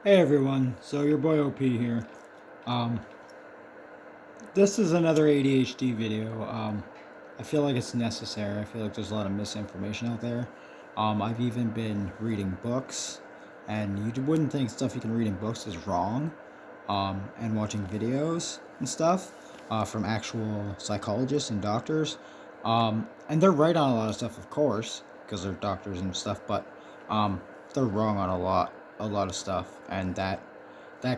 Hey everyone, so your boy OP here. Um, this is another ADHD video. I feel like it's necessary. I feel like there's a lot of misinformation out there. I've even been reading books, and you wouldn't think stuff you can read in books is wrong. And watching videos and stuff from actual psychologists and doctors. And they're right on a lot of stuff, of course, because they're doctors and stuff, but um, they're wrong on a lot of stuff, and that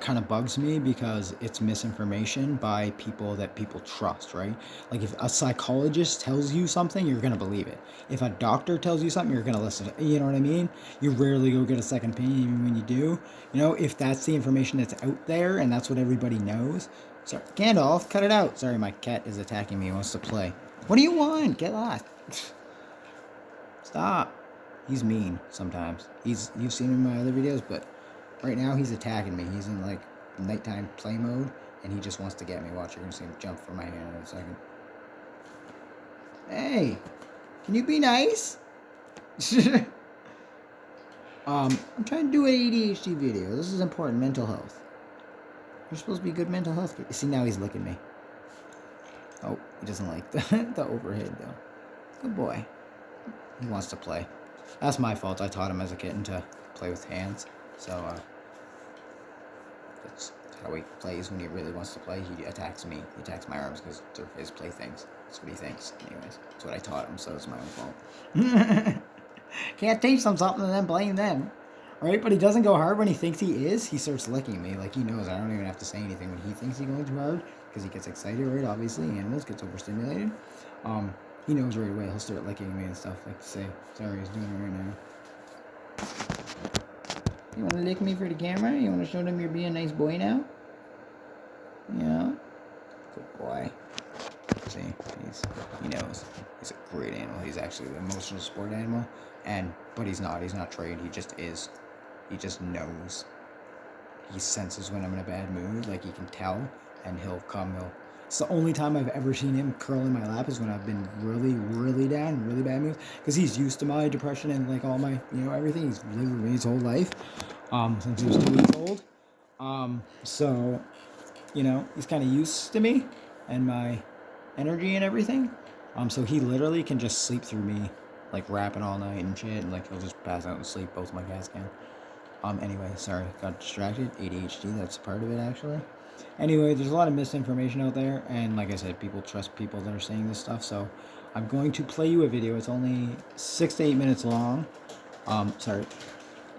kind of bugs me because it's misinformation by people that people trust, right? Like if a psychologist tells you something, you're gonna believe it. If a doctor tells you something, you're gonna listen. You know what I mean? You rarely go get a second opinion, even when you do. If that's the information that's out there and that's what everybody knows. Sorry, Gandalf, cut it out. Sorry, my cat is attacking me. He wants to play. What do you want? Get lost. Stop. He's mean sometimes. You've seen him in my other videos, but right now he's attacking me. He's in like nighttime play mode, and he just wants to get me. Watch, you're gonna see him jump from my hand in a second. Hey, can you be nice? I'm trying to do an ADHD video. This is important. Mental health. You're supposed to be good mental health. See, now he's licking me. Oh, he doesn't like the overhead though. Good boy. He wants to play. That's my fault. I taught him as a kitten to play with hands. So that's how he plays when he really wants to play. He attacks me. He attacks my arms because they're his playthings. That's what he thinks. Anyways, that's what I taught him, so it's my own fault. Can't teach them something and then blame them. Right? But he doesn't go hard when he thinks he is. He starts licking me. Like, he knows. I don't even have to say anything when he thinks he's going too hard. Because he gets excited, right? Obviously, animals gets overstimulated. He knows right away. He'll start licking me and stuff. Like to say, sorry, he's doing it right now. You want to lick me for the camera? You want to show them you're being a nice boy now? Yeah. Good boy. See, he knows. He's a great animal. He's actually the emotional support animal. But he's not. He's not trained. He just is. He just knows. He senses when I'm in a bad mood. Like, he can tell. And he'll come. It's the only time I've ever seen him curl in my lap is when I've been really, really down, really bad mood. Because he's used to my depression and, like, all my, everything. He's lived with me his whole life. Since he was 2 weeks old. So, he's kind of used to me and my energy and everything. So he literally can just sleep through me, like rapping all night and shit, and like he'll just pass out and sleep. Both my cats can. Anyway, sorry, got distracted. ADHD, that's part of it actually. Anyway, there's a lot of misinformation out there, and like I said, people trust people that are saying this stuff. So I'm going to play you a video. It's only 6 to 8 minutes long. Sorry,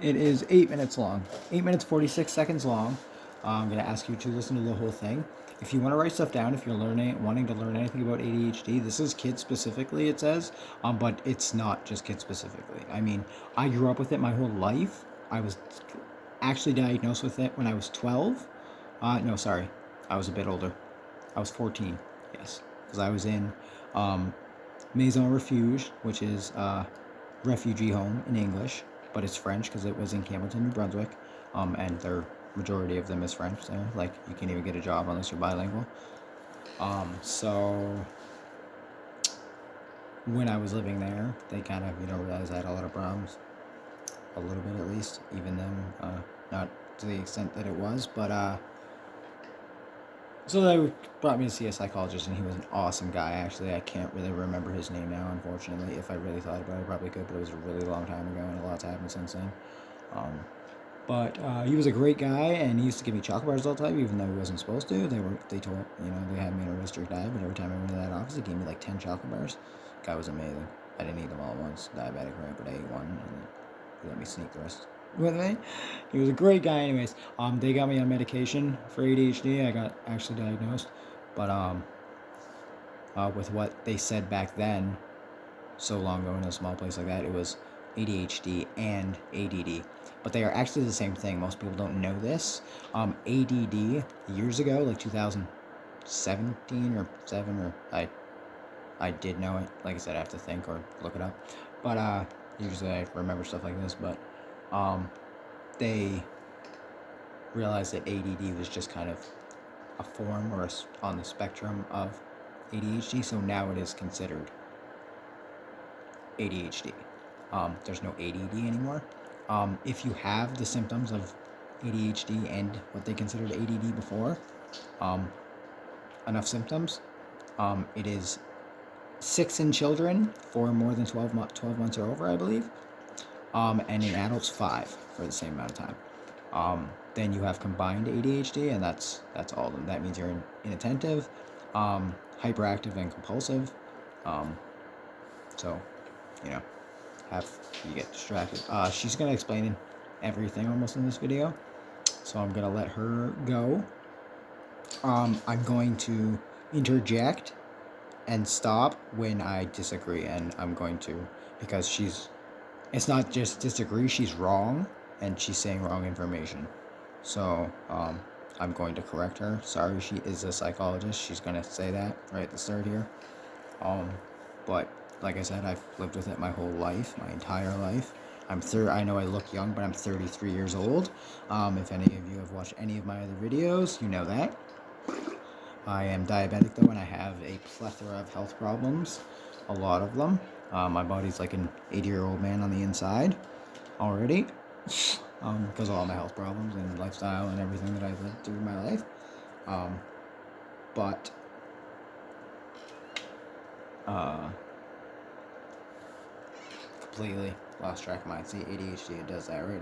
it is 8 minutes long. 8 minutes 46 seconds long. I'm gonna ask you to listen to the whole thing. If you want to write stuff down, if you're wanting to learn anything about ADHD, this is kids specifically, it says, but it's not just kids specifically. I mean, I grew up with it my whole life. I was actually diagnosed with it when I was 12. No, sorry, I was a bit older. I was 14, yes, because I was in Maison Refuge, which is refugee home in English, but it's French because it was in Campbellton, New Brunswick, and their majority of them is French there. Like, you can't even get a job unless you're bilingual. So when I was living there, they kind of, realized I had a lot of problems. A little bit at least, even them, not to the extent that it was, but so they brought me to see a psychologist, and he was an awesome guy. Actually, I can't really remember his name now, unfortunately. If I really thought about it, I probably could, but it was a really long time ago, and a lot's happened since then. But he was a great guy, and he used to give me chocolate bars all the time, even though he wasn't supposed to. They told, they had me on a restricted diet, but every time I went to that office, he gave me like 10 chocolate bars. Guy was amazing. I didn't eat them all at once, diabetic, right? But I ate one, and he let me sneak the rest with me. He was a great guy. Anyways, they got me on medication for ADHD. I got actually diagnosed, but with what they said back then, so long ago in a small place like that, it was ADHD and ADD, but they are actually the same thing. Most people don't know this. ADD years ago, like 2017 or 7, or I did know it. Like I said, I have to think or look it up, but usually I remember stuff like this, but they realized that ADD was just kind of a form or on the spectrum of ADHD, so now it is considered ADHD. There's no ADD anymore. If you have the symptoms of ADHD and what they considered ADD before, enough symptoms. It is 6 in children for more than 12 months or over, I believe. And in adults 5 for the same amount of time. Then you have combined ADHD, and that's all of them. That means you're inattentive, hyperactive, and compulsive. So, you know, you get distracted. She's gonna explain everything almost in this video, so I'm gonna let her go. I'm going to interject and stop when I disagree, and I'm going to, because it's not just disagree, she's wrong, and she's saying wrong information. So, I'm going to correct her. Sorry, she is a psychologist. She's going to say that right at the start here. But, like I said, I've lived with it my whole life, my entire life. I know I look young, but I'm 33 years old. If any of you have watched any of my other videos, you know that. I am diabetic, though, and I have a plethora of health problems. A lot of them. My body's like an 80-year-old man on the inside already. Because of all my health problems and lifestyle and everything that I've lived through my life. But completely lost track of mine. See, ADHD, it does that, right?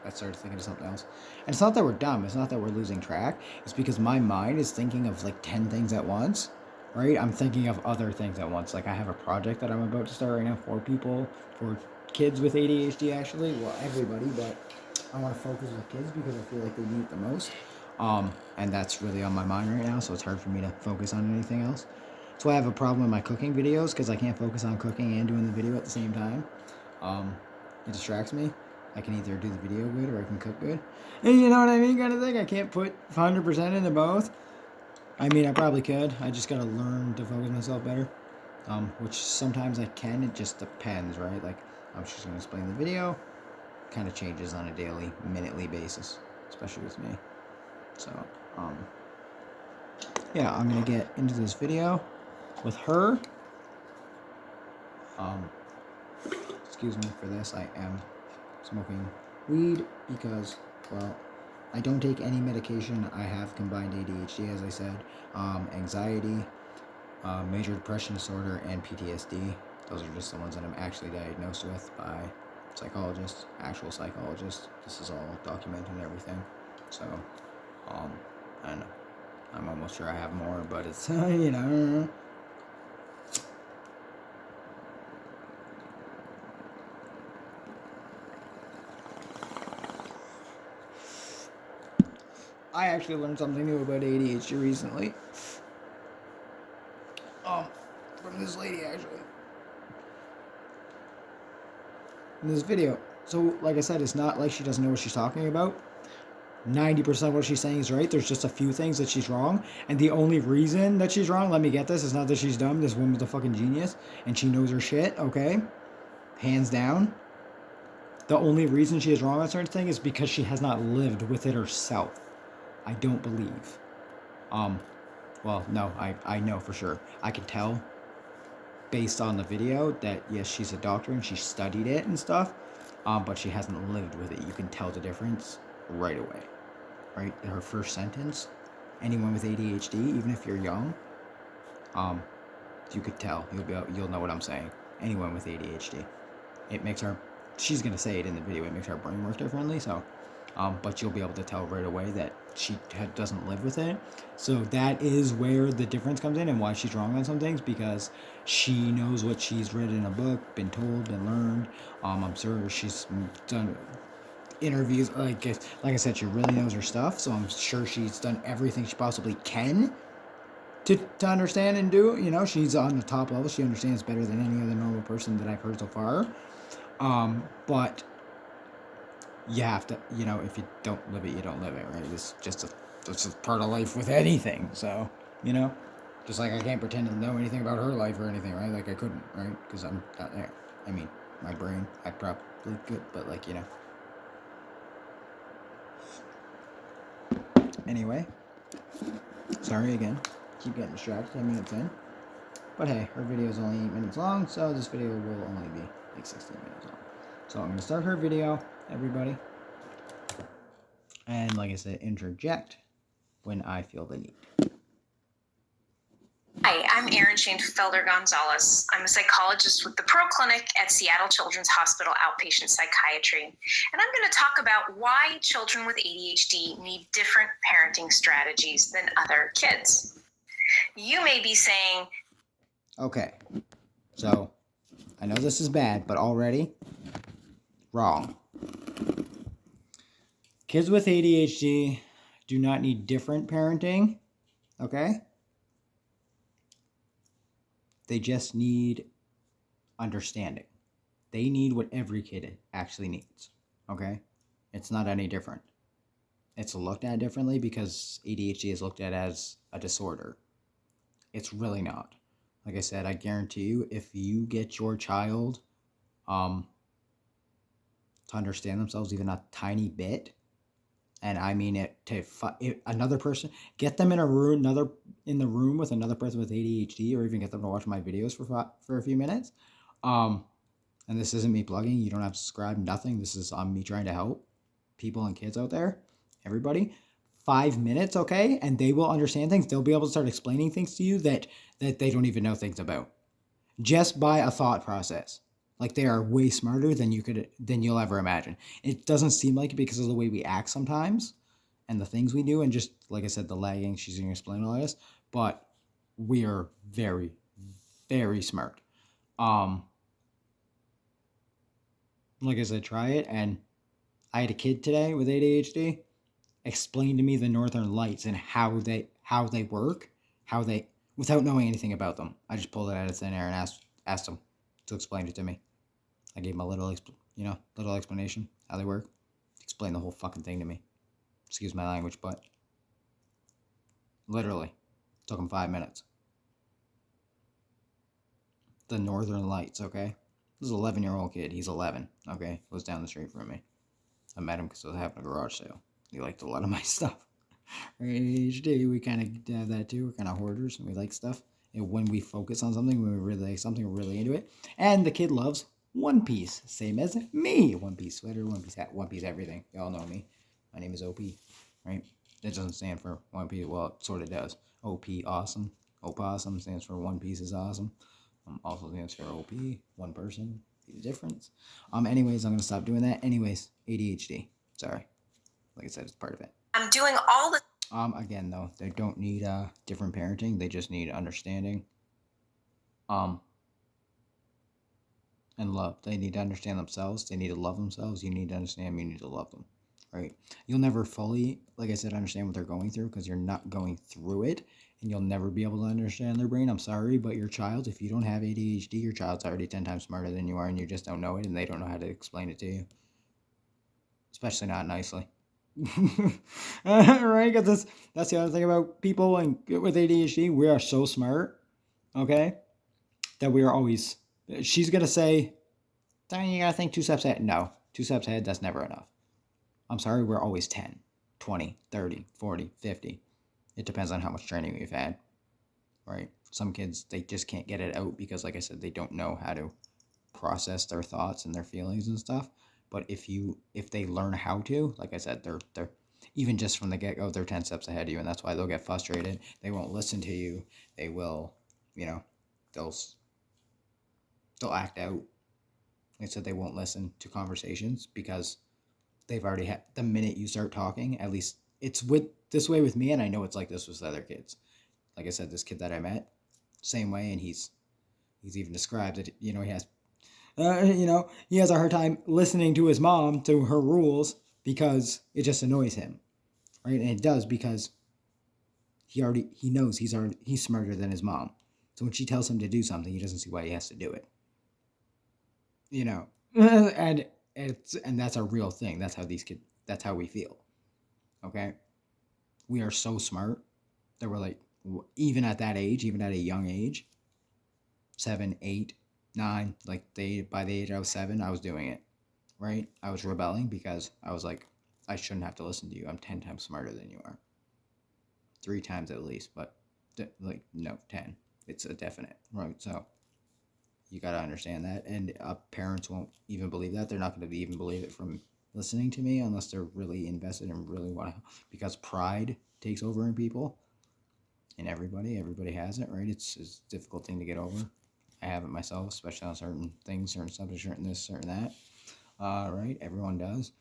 I started thinking of something else. And it's not that we're dumb. It's not that we're losing track. It's because my mind is thinking of like 10 things at once, right? I'm thinking of other things at once. Like I have a project that I'm about to start right now for kids with ADHD, actually. Well, everybody, but I want to focus with kids because I feel like they need it the most. And that's really on my mind right now, so it's hard for me to focus on anything else. That's why I have a problem with my cooking videos, because I can't focus on cooking and doing the video at the same time. It distracts me. I can either do the video good or I can cook good. And you know what I mean, kind of thing. I can't put 100% into both. I mean, I probably could. I just gotta learn to focus myself better. Which sometimes I can. It just depends, right? Like, I'm just gonna explain the video. Kind of changes on a daily, minutely basis, especially with me. So, yeah, I'm gonna get into this video with her. Excuse me for this. I am smoking weed because, well, I don't take any medication. I have combined ADHD, as I said, anxiety, major depression disorder, and PTSD. Those are just the ones that I'm actually diagnosed with by psychologists, actual psychologists. This is all documented and everything. So, I don't know. I'm almost sure I have more, but it's, you know. I actually learned something new about ADHD recently. From this lady, actually. In this video. So, like I said, it's not like she doesn't know what she's talking about. 90% of what she's saying is right. There's just a few things that she's wrong. And the only reason that she's wrong, let me get this, it's not that she's dumb. This woman's a fucking genius. And she knows her shit, okay? Hands down. The only reason she is wrong on certain things is because she has not lived with it herself. I don't believe. Well, no, I know for sure. I can tell based on the video that, yes, she's a doctor and she studied it and stuff, but she hasn't lived with it. You can tell the difference right away, right? Her first sentence, anyone with ADHD, even if you're young, you could tell. You'll know what I'm saying. Anyone with ADHD. It makes her, she's going to say it in the video, it makes her brain work differently, so... but you'll be able to tell right away that she doesn't live with it. So that is where the difference comes in and why she's wrong on some things, because she knows what she's read in a book, been told, been learned. I'm sure she's done interviews. Like I said, she really knows her stuff, so I'm sure she's done everything she possibly can to understand and do. You know, she's on the top level. She understands better than any other normal person that I've heard so far. But you have to, you know, if you don't live it, you don't live it, right? It's just a part of life with anything. So, you know, just like I can't pretend to know anything about her life or anything, right? Like I couldn't, right? Because I'm not there. I mean, my brain, I probably could, but like, you know. Anyway, sorry again. Keep getting distracted 10 minutes in. But hey, her video is only 8 minutes long, so this video will only be like 16 minutes long. So I'm going to start her video, everybody. And like I said, interject when I feel the need. Hi, I'm Erin Shanefelder Gonzalez. I'm a psychologist with the Pro Clinic at Seattle Children's Hospital Outpatient Psychiatry. And I'm going to talk about why children with ADHD need different parenting strategies than other kids. You may be saying, okay, so I know this is bad, but already wrong. Kids with ADHD do not need different parenting, okay? They just need understanding. They need what every kid actually needs, okay? It's not any different. It's looked at differently because ADHD is looked at as a disorder. It's really not. Like I said, I guarantee you, if you get your child to understand themselves even a tiny bit, and I mean it to another person, get them in a room, in the room with another person with ADHD, or even get them to watch my videos for a few minutes. And this isn't me plugging. You don't have to subscribe. Nothing. This is me trying to help people and kids out there. Everybody. 5 minutes, okay, and they will understand things. They'll be able to start explaining things to you that they don't even know things about, just by a thought process. Like, they are way smarter than you'll ever imagine. It doesn't seem like it because of the way we act sometimes, and the things we do, and just like I said, the lagging. She's gonna explain all this, but we are very, very smart. Like I said, try it. And I had a kid today with ADHD explain to me the northern lights and how they work, how they, without knowing anything about them. I just pulled it out of thin air and asked him to explain it to me. I gave him a little explanation how they work. Explain the whole fucking thing to me. Excuse my language, but literally took him 5 minutes. The northern lights, okay? This is an 11-year-old kid. He's 11, okay? Lives down the street from me. I met him because I was having a garage sale. He liked a lot of my stuff. ADHD, we kind of have that too. We're kind of hoarders, and we like stuff. And when we focus on something, when we really like something, we're really into it. And the kid loves One Piece, same as me. One Piece sweater, One Piece hat, One Piece everything. Y'all know me. My name is OP, right? It doesn't stand for One Piece. Well, it sort of does. OP, awesome. Opossum stands for One Piece is awesome. Also stands for OP, one person, be the difference. Anyways, I'm gonna stop doing that. Anyways, ADHD. Sorry. Like I said, it's part of it. I'm doing all the... Again, though, they don't need different parenting. They just need understanding. And love. They need to understand themselves. They need to love themselves. You need to understand them. You need to love them. Right? You'll never fully, like I said, understand what they're going through because you're not going through it, and you'll never be able to understand their brain. I'm sorry, but your child, if you don't have ADHD, your child's already 10 times smarter than you are, and you just don't know it, and they don't know how to explain it to you. Especially not nicely. Right? Because that's the other thing about people and with ADHD. We are so smart, okay, that we are always. She's gonna say, "You gotta think 2 steps ahead." No, 2 steps ahead. That's never enough. I'm sorry. We're always 10, 20, 30, 40, 50. It depends on how much training we've had, right? Some kids, they just can't get it out because, like I said, they don't know how to process their thoughts and their feelings and stuff. But if they learn how to, like I said, they're even just from the get-go, they're 10 steps ahead of you, and that's why they'll get frustrated. They won't listen to you. They will, they'll act out. Like I said, they won't listen to conversations because they've already had, the minute you start talking, at least it's this way with me, and I know it's like this with other kids. Like I said, this kid that I met, same way, and he's even described that, he has he has a hard time listening to his mom, to her rules, because it just annoys him, right? And it does because he knows he's smarter than his mom. So when she tells him to do something, he doesn't see why he has to do it. And that's a real thing. That's how that's how we feel. Okay? We are so smart that we're like, even at that age, even at a young age, 7, 8, 9, like by the age I was 7, I was doing it, right? I was rebelling because I was like, I shouldn't have to listen to you. I'm 10 times smarter than you are. 3 times at least, but no, 10. It's a definite, right? So you got to understand that, and parents won't even believe that. They're not going to even believe it from listening to me unless they're really invested and really want to, because pride takes over in people, and everybody has it, right? It's a difficult thing to get over. I have it myself, especially on certain things, certain subjects, certain this, certain that, right? Everyone does,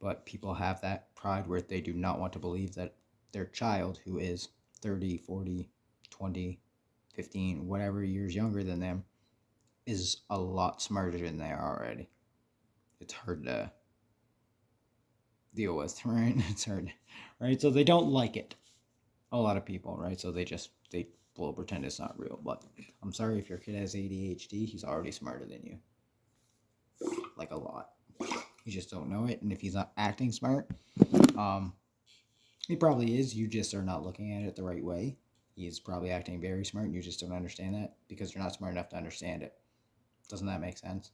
but people have that pride where they do not want to believe that their child, who is 30, 40, 20, 15, whatever years younger than them, is a lot smarter than they are already. It's hard to deal with, right? It's hard, right? So they don't like it. A lot of people, right? So they will pretend it's not real. But I'm sorry, if your kid has ADHD, he's already smarter than you, like a lot. You just don't know it, and if he's not acting smart, um, he probably is. You just are not looking at it the right way. He is probably acting very smart, and you just don't understand that because you're not smart enough to understand it. Doesn't that make sense?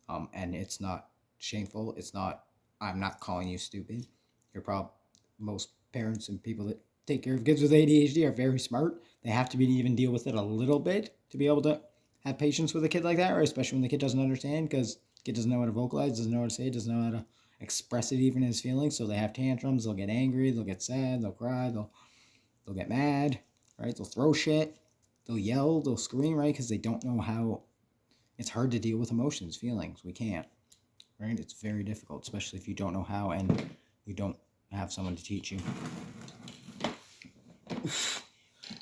And it's not shameful. It's not. I'm not calling you stupid. You're probably most parents and people that take care of kids with ADHD are very smart. They have to be to even deal with it a little bit to be able to have patience with a kid like that, or especially when the kid doesn't understand because the kid doesn't know how to vocalize, doesn't know how to say it, doesn't know how to express it even in his feelings. So they have tantrums. They'll get angry. They'll get sad. They'll cry. They'll get mad. Right? They'll throw shit. They'll yell. They'll scream. Right? Because they don't know how. It's hard to deal with emotions, feelings. We can't. Right? It's very difficult, especially if you don't know how and you don't have someone to teach you.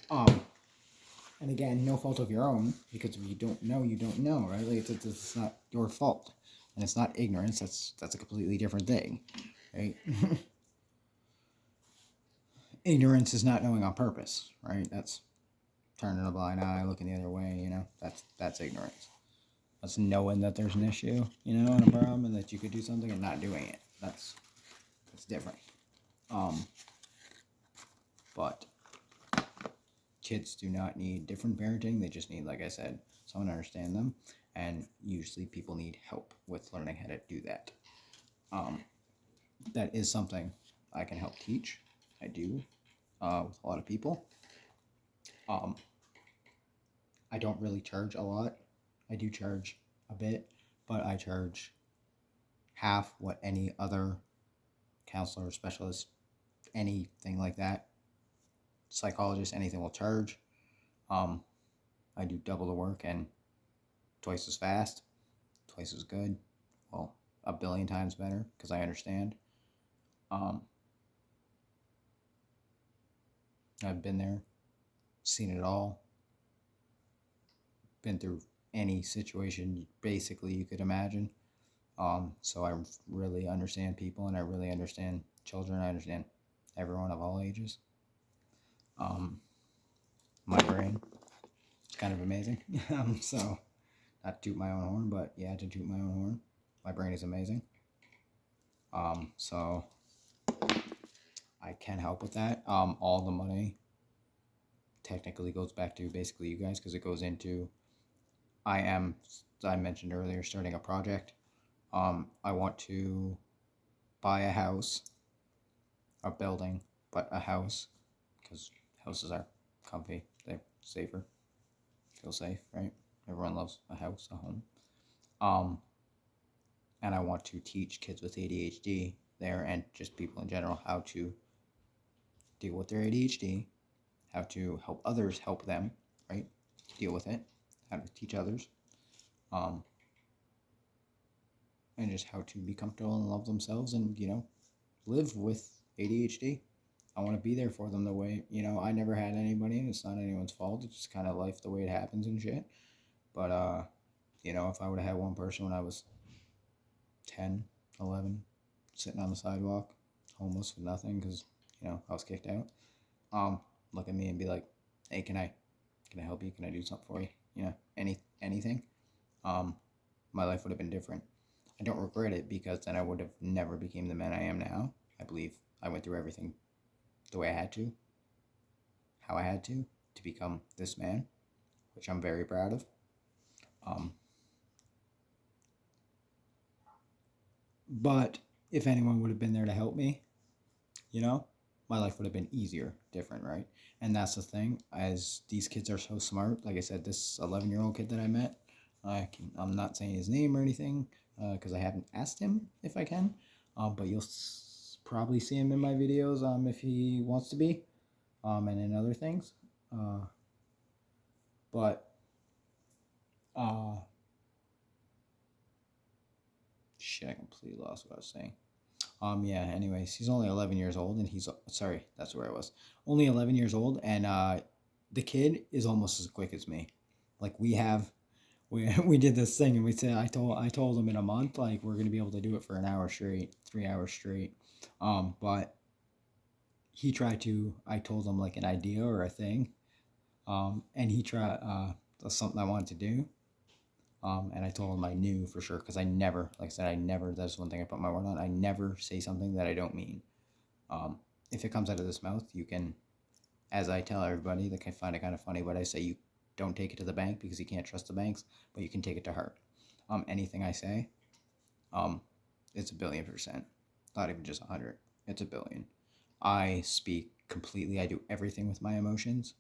And again, no fault of your own, because if you don't know, you don't know, right? Like it's not your fault, and it's not ignorance. That's a completely different thing, right? Ignorance is not knowing on purpose, right? That's turning a blind eye, looking the other way. That's ignorance. That's knowing that there's an issue, and a problem, and that you could do something and not doing it. That's different. But kids do not need different parenting. They just need, like I said, someone to understand them. And usually people need help with learning how to do that. That is something I can help teach. I do with a lot of people. I don't really charge a lot. I do charge a bit, but I charge half what any other counselor, specialist, anything like that, psychologist, anything will charge. I do double the work and twice as fast, twice as good. Well, a billion times better because I understand. I've been there, seen it all, been through any situation basically you could imagine. So I really understand people, and I really understand children. I understand everyone of all ages. My brain is kind of amazing. So not to toot my own horn, but yeah, to toot my own horn. My brain is amazing. So I can help with that. All the money technically goes back to basically you guys because it goes into I mentioned earlier, starting a project. I want to buy a house, a building, but a house because houses are comfy, they're safer, feel safe, right? Everyone loves a house, a home. And I want to teach kids with ADHD there and just people in general how to deal with their ADHD, how to help others help them, right? Deal with it, how to teach others, and just how to be comfortable and love themselves and, live with ADHD. I want to be there for them the way, I never had anybody and it's not anyone's fault. It's just kind of life the way it happens and shit. But, if I would have had one person when I was 10, 11, sitting on the sidewalk, homeless with nothing because, I was kicked out, look at me and be like, hey, can I help you? Can I do something for you? Anything. My life would have been different. I don't regret it because then I would have never became the man I am now. I believe I went through everything the way I had to, how I had to become this man, which I'm very proud of. But if anyone would have been there to help me, my life would have been easier, different, right? And that's the thing, as these kids are so smart. Like I said, this 11-year-old kid that I met, I'm not saying his name or anything because I haven't asked him if I can. But you'll probably see him in my videos if he wants to be, and in other things. But shit, I completely lost what I was saying. Yeah, anyways, he's only 11 years old, and sorry, that's where I was. Only 11 years old, and the kid is almost as quick as me. Like we did this thing, and we said I told him in a month, like, we're gonna be able to do it for an hour straight, 3 hours straight. But I told him like an idea or a thing, and he tried something I wanted to do. And I told him I knew for sure, because I never, like I said, that's one thing I put my word on. I never say something that I don't mean. If it comes out of this mouth, you can, as I tell everybody, that I find it kind of funny, but I say you don't take it to the bank because you can't trust the banks, but you can take it to heart. Anything I say, it's 1,000,000,000%. Not even just 100. It's 1,000,000,000. I speak completely. I do everything with my emotions.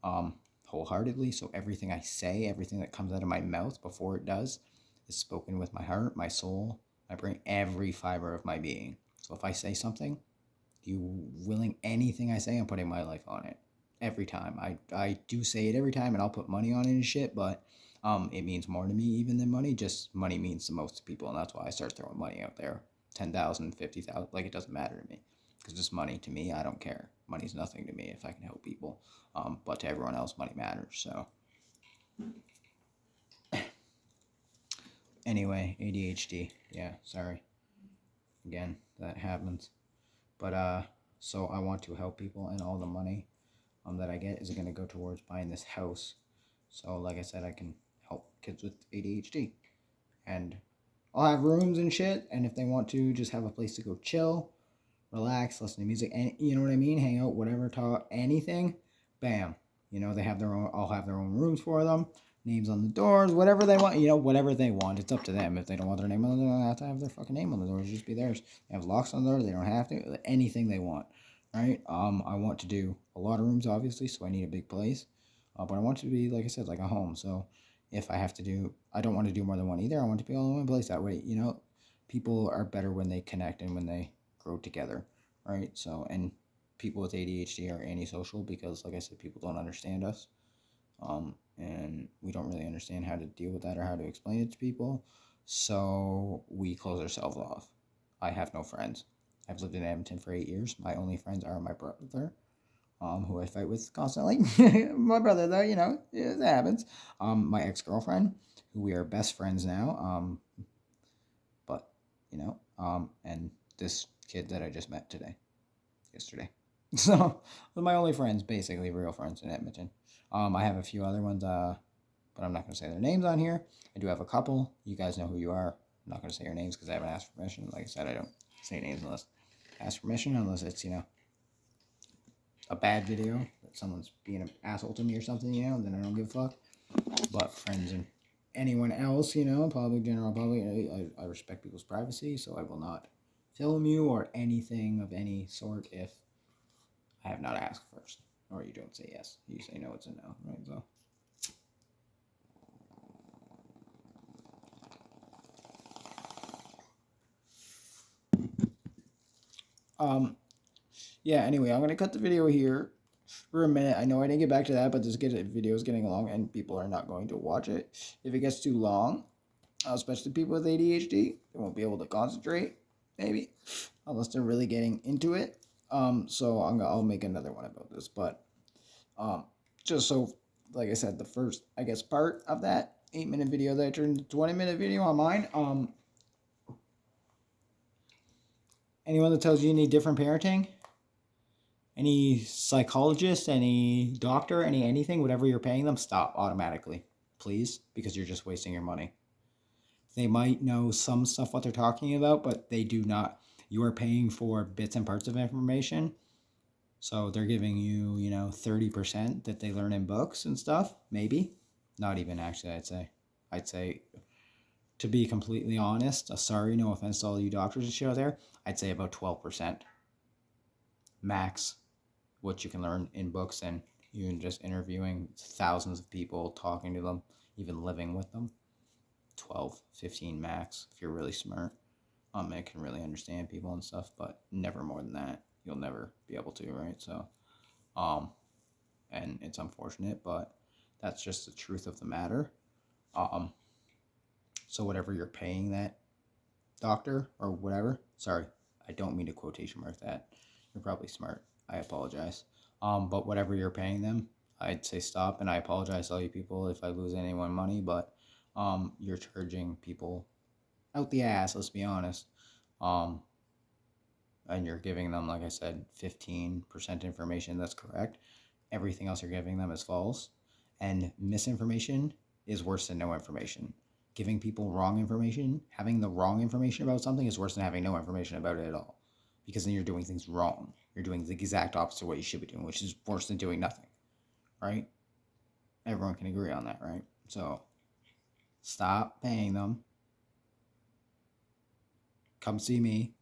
Wholeheartedly. So everything I say, everything that comes out of my mouth before it does, is spoken with my heart, my soul, my brain, every fiber of my being. So if I say something, anything I say, I'm putting my life on it. Every time. I do say it every time, and I'll put money on it and shit, but it means more to me even than money. Just money means the most to people, and that's why I start throwing money out there. 10,000, 50,000, like, it doesn't matter to me. Because it's money to me, I don't care. Money's nothing to me if I can help people. But to everyone else, money matters. So anyway, ADHD. Yeah, sorry. Again, that happens. But so I want to help people, and all the money that I get is going to go towards buying this house. So like I said, I can help kids with ADHD, and I'll have rooms and shit. And if they want to just have a place to go chill, relax, listen to music, and you know what I mean, hang out, whatever, talk, anything, bam. They have their own. I'll have their own rooms for them, names on the doors, whatever they want. Whatever they want. It's up to them. If they don't want their name on the door, they don't have to have their fucking name on the doors. Just be theirs. They have locks on the door. They don't have to. Anything they want, right? I want to do a lot of rooms, obviously, so I need a big place. But I want it to be, like I said, like a home. So if I have to do, I don't want to do more than one either. I want it to be all in one place. That way, people are better when they connect and when they grow together, right? So, and people with ADHD are antisocial because, like I said, people don't understand us, and we don't really understand how to deal with that or how to explain it to people. So we close ourselves off. I have no friends. I've lived in Edmonton for 8 years. My only friends are my brother, who I fight with constantly. My brother, though, it happens. My ex-girlfriend, who we are best friends now. But and this kid that I just met yesterday. So my only friends, basically real friends in Edmonton. I have a few other ones, but I'm not going to say their names on here. I do have a couple. You guys know who you are. I'm not going to say your names because I haven't asked permission. Like I said, I don't say names unless I ask permission, unless it's, a bad video that someone's being an asshole to me or something, then I don't give a fuck. But friends and anyone else, public, general public, I respect people's privacy, so I will not film you or anything of any sort if I have not asked first, or you don't say yes. You say no, it's a no, right? So. Yeah, anyway, I'm going to cut the video here for a minute. I know I didn't get back to that, but this video is getting long, and people are not going to watch it. If it gets too long, especially people with ADHD, they won't be able to concentrate, maybe, unless they're really getting into it. So I'll make another one about this, but just so, like I said, the first, I guess, part of that 8-minute video that I turned into 20-minute video on mine, anyone that tells you need different parenting, any psychologist, any doctor, anything, whatever you're paying them, stop automatically, please, because you're just wasting your money. They might know some stuff what they're talking about, but they do not. You are paying for bits and parts of information. So they're giving you, 30% that they learn in books and stuff, maybe. Not even, actually, I'd say, to be completely honest, sorry, no offense to all you doctors and shit out there, I'd say about 12% max what you can learn in books and even just interviewing thousands of people, talking to them, even living with them. 12, 15 max if you're really smart. and can really understand people and stuff, but never more than that. You'll never be able to, right? So, um, and it's unfortunate, but that's just the truth of the matter. Um, so whatever you're paying that doctor or whatever, sorry, I don't mean to quotation mark that. You're probably smart. I apologize. But whatever you're paying them, I'd say stop. And I apologize to all you people if I lose anyone money, but you're charging people out the ass. Let's be honest. Um, and you're giving them, like I said, 15% information that's correct. Everything else you're giving them is false. And misinformation is worse than no information. Giving people wrong information, having the wrong information about something is worse than having no information about it at all. Because then you're doing things wrong. You're doing the exact opposite of what you should be doing, which is worse than doing nothing. Right? Everyone can agree on that, right? So stop paying them. Come see me.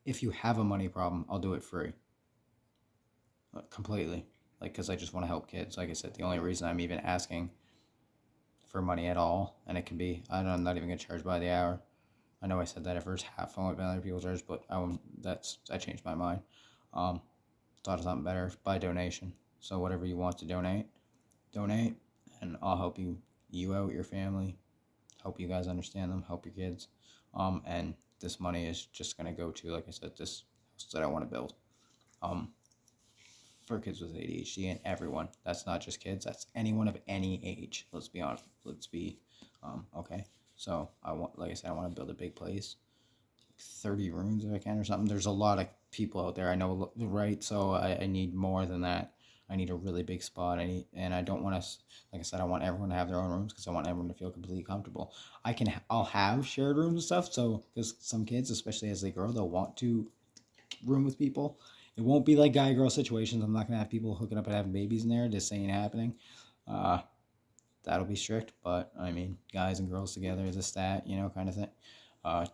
If you have a money problem, I'll do it free. Completely. Like, because I just want to help kids. Like I said, the only reason I'm even asking for money at all, and it can be, I don't know, I'm not even going to charge by the hour. I know I said that at first, half on what other people charge, but I changed my mind. Thought of something better, by donation. So whatever you want to donate, and I'll help you out, your family, help you guys understand them, help your kids. And this money is just going to go to, like I said, this house that I want to build. For kids with ADHD and everyone. That's not just kids. That's anyone of any age. Let's be honest. Let's be okay. So like I said, I want to build a big place, 30 rooms if I can or something. There's a lot of people out there. I know, right? So I need more than that. I need a really big spot. And I don't want to, like I said, I want everyone to have their own rooms because I want everyone to feel completely comfortable. I'll have shared rooms and stuff. So because some kids, especially as they grow, they'll want to room with people. It won't be like guy girl situations. I'm not gonna have people hooking up and having babies in there. This ain't happening. Uh, that'll be strict, but I mean, guys and girls together is a stat, kind of thing.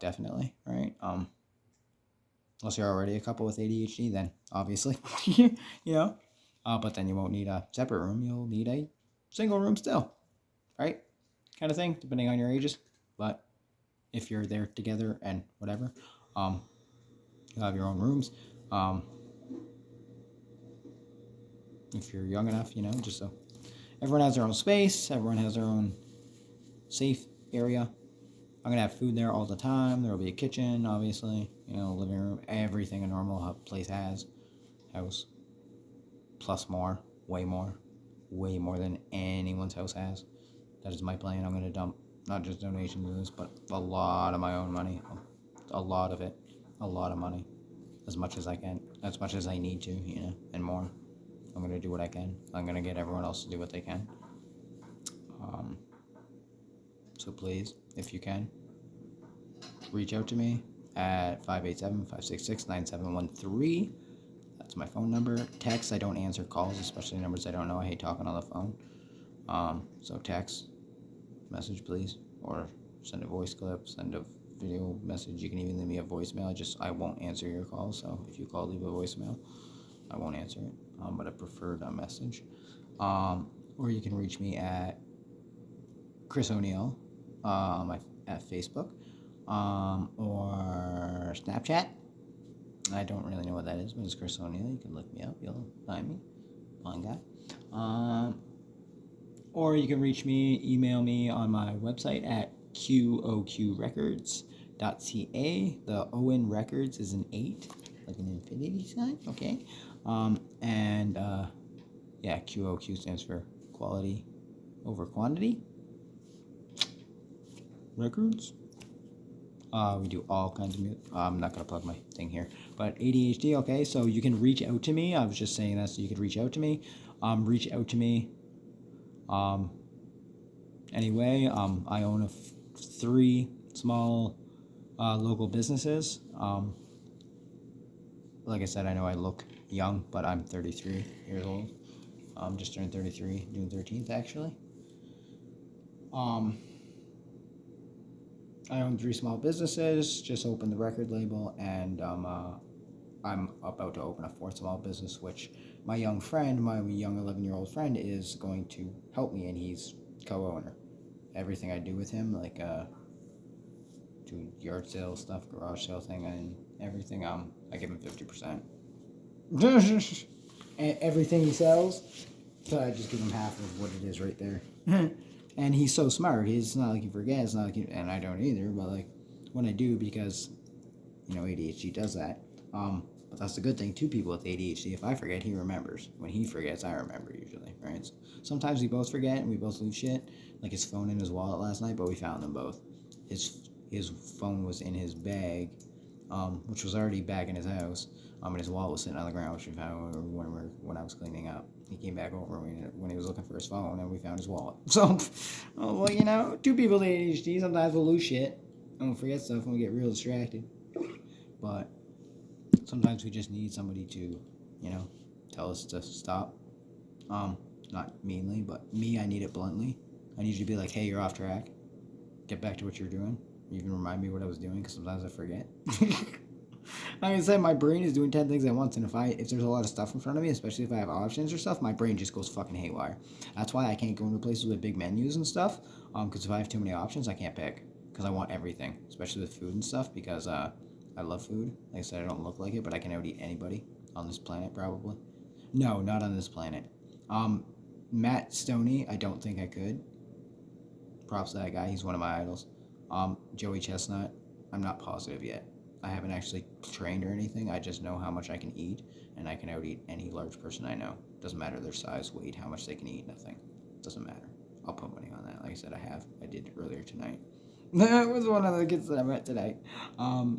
Definitely, right? Unless you're already a couple with ADHD, then obviously, you know. But then you won't need a separate room. You'll need a single room still, right? Kind of thing, depending on your ages. But if you're there together and whatever, you'll have your own rooms. If you're young enough, just so everyone has their own space, everyone has their own safe area. I'm gonna have food there all the time. There will be a kitchen, obviously, living room, everything a normal place has. House, plus more, way more than anyone's house has. That is my plan. I'm gonna dump not just donations in this, but a lot of my own money, a lot of it, a lot of money, as much as I can, as much as I need to, and more. I'm going to do what I can. I'm going to get everyone else to do what they can. So please, if you can, reach out to me at 587-566-9713. That's my phone number. Text, I don't answer calls, especially numbers I don't know. I hate talking on the phone. So text, message please, or send a voice clip, send a video message. You can even leave me a voicemail. I won't answer your call. So if you call, leave a voicemail. I won't answer it, but I preferred a message. Or you can reach me at Chris O'Neill at Facebook or Snapchat. I don't really know what that is, but it's Chris O'Neill. You can look me up. You'll find me. Fun guy. Or you can email me on my website at qoqrecords.ca. The O in records is an 8, like an infinity sign. Okay. QOQ stands for quality over quantity. Records. We do all kinds of music. I'm not going to plug my thing here. But ADHD, okay, so you can reach out to me. I was just saying that so you could reach out to me. Reach out to me. Anyway, I own 3 small local businesses. Like I said, I know I look young, but I'm 33 years old. Just turned 33, June 13th, actually. I own 3 small businesses, just opened the record label, and I'm about to open a 4th small business, which my young 11-year-old friend, is going to help me, and he's co-owner. Everything I do with him, like do yard sale stuff, garage sale thing, and everything. I give him 50%. Everything he sells, so I just give him half of what it is right there. And he's so smart. It's not like he forgets. It's not like and I don't either. But like when I do, because ADHD does that. But that's the good thing. Two people with ADHD, if I forget, he remembers. When he forgets, I remember usually, right? So sometimes we both forget and we both lose shit. Like his phone in his wallet last night, but we found them both. His phone was in his bag, which was already back in his house. And his wallet was sitting on the ground, which we found when I was cleaning up. He came back over when he was looking for his phone, and we found his wallet. So, well, two people with ADHD, sometimes we'll lose shit and we'll forget stuff when we get real distracted. But sometimes we just need somebody to, tell us to stop. Not meanly, but me, I need it bluntly. I need you to be like, hey, you're off track. Get back to what you're doing. You can remind me what I was doing, because sometimes I forget. Like I said, my brain is doing 10 things at once, and if there's a lot of stuff in front of me, especially if I have options or stuff, my brain just goes fucking haywire. That's why I can't go into places with big menus and stuff, because if I have too many options, I can't pick, because I want everything, especially with food and stuff, because I love food. Like I said, I don't look like it, but I can out-eat anybody on this planet, probably. No, not on this planet. Matt Stoney, I don't think I could. Props to that guy, he's one of my idols. Joey Chestnut, I'm not positive yet. I haven't actually trained or anything. I just know how much I can eat, and I can out-eat any large person I know. Doesn't matter their size, weight, how much they can eat, nothing. Doesn't matter. I'll put money on that. Like I said, I did earlier tonight. That was one of the kids that I met today. Not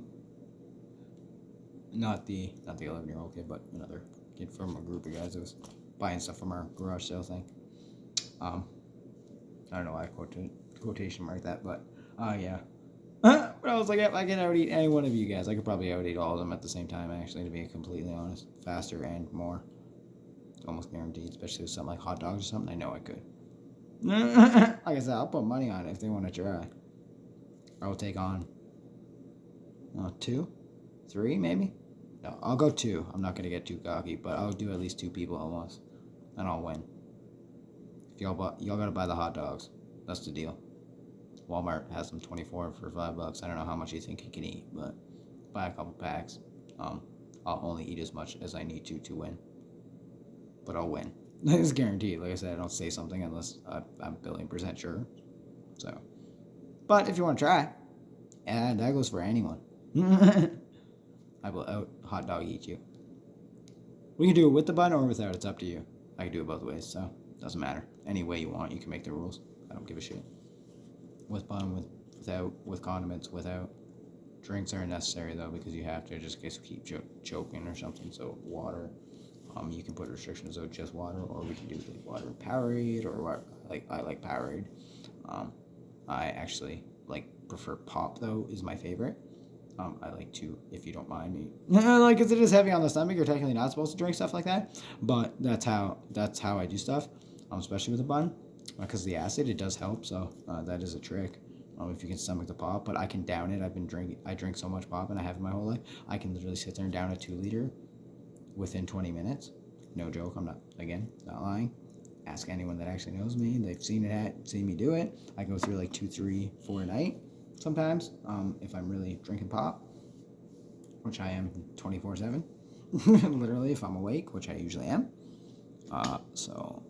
the 11-year-old kid, but another kid from a group of guys that was buying stuff from our garage sale thing. I don't know why I quotation marked that, but yeah. But I was like, if I can out-eat any one of you guys, I could probably out-eat all of them at the same time, actually, to be completely honest. Faster and more. It's almost guaranteed, especially with something like hot dogs or something. I know I could. Like I said, I'll put money on it if they want to try. I will take on 2, 3, maybe? No, I'll go 2. I'm not going to get too cocky, but I'll do at least 2 people at once, and I'll win. If y'all got to buy the hot dogs. That's the deal. Walmart has them 24 for $5. I don't know how much you think you can eat, but buy a couple packs. I'll only eat as much as I need to win, but I'll win. It's guaranteed. Like I said, I don't say something unless I'm a billion% sure. So, but if you want to try, and that goes for anyone. I will out hot dog eat you. We can do it with the bun or without. It's up to you. I can do it both ways, so doesn't matter. Any way you want, you can make the rules. I don't give a shit. With bun, without, with condiments, without. Drinks are necessary though, because you have to, just in case you keep choking or something. So water. You can put restrictions of just water, or we can do like water and Powerade, or what. Like I like Powerade. I actually prefer pop though, is my favorite. I like to, if you don't mind me, because it is heavy on the stomach. You're technically not supposed to drink stuff like that, but that's how I do stuff. Especially with a bun, because the acid, it does help. So that is a trick. If you can stomach the pop, but I can down it. I drink so much pop, and I have my whole life. I can literally sit there and down a 2-liter within 20 minutes. No joke. I'm not lying. Ask anyone that actually knows me. They've seen me do it. I go through 2, 3, 4 a night sometimes. If I'm really drinking pop, which I am 24/7, literally if I'm awake, which I usually am. So.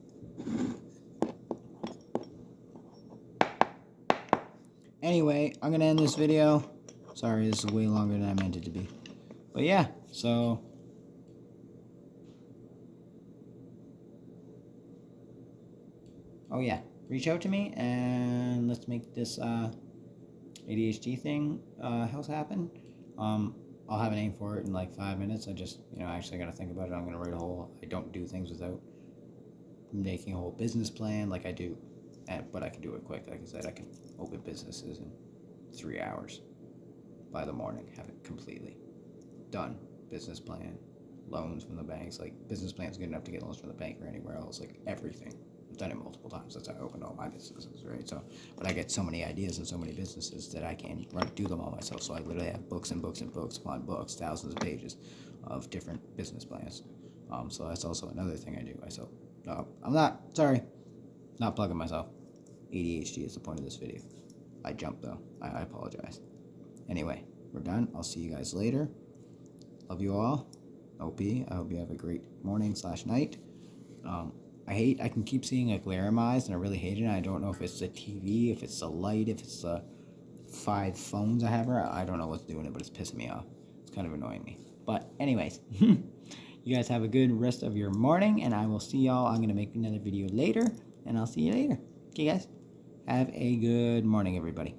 Anyway, I'm going to end this video. Sorry, this is way longer than I meant it to be. But yeah, so. Oh yeah, reach out to me and let's make this ADHD thing happen. I'll have a name for it in 5 minutes. I just, actually got to think about it. I'm going to write I don't do things without making a whole business plan like I do. But I can do it quick. Like I said, I can open businesses in 3 hours by the morning, have it completely done. Business plan, loans from the banks. Business plan is good enough to get loans from the bank or anywhere else. Everything. I've done it multiple times. That's how I opened all my businesses, right? So, but I get so many ideas and so many businesses that I can't do them all myself. So I literally have books and books and books upon books, thousands of pages of different business plans. So that's also another thing I do. I'm not plugging myself. ADHD is the point of this video. I jumped though. I apologize. Anyway, we're done. I'll see you guys later. Love you all. OP, I hope you have a great morning / night. I can keep seeing a glare in my eyes, and I really hate it. I don't know if it's the TV, if it's the light, if it's the 5 phones I have. I don't know what's doing it, but it's pissing me off. It's kind of annoying me. But anyways, you guys have a good rest of your morning, and I will see y'all. I'm going to make another video later, and I'll see you later. Okay, guys? Have a good morning, everybody.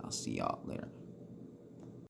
I'll see y'all later.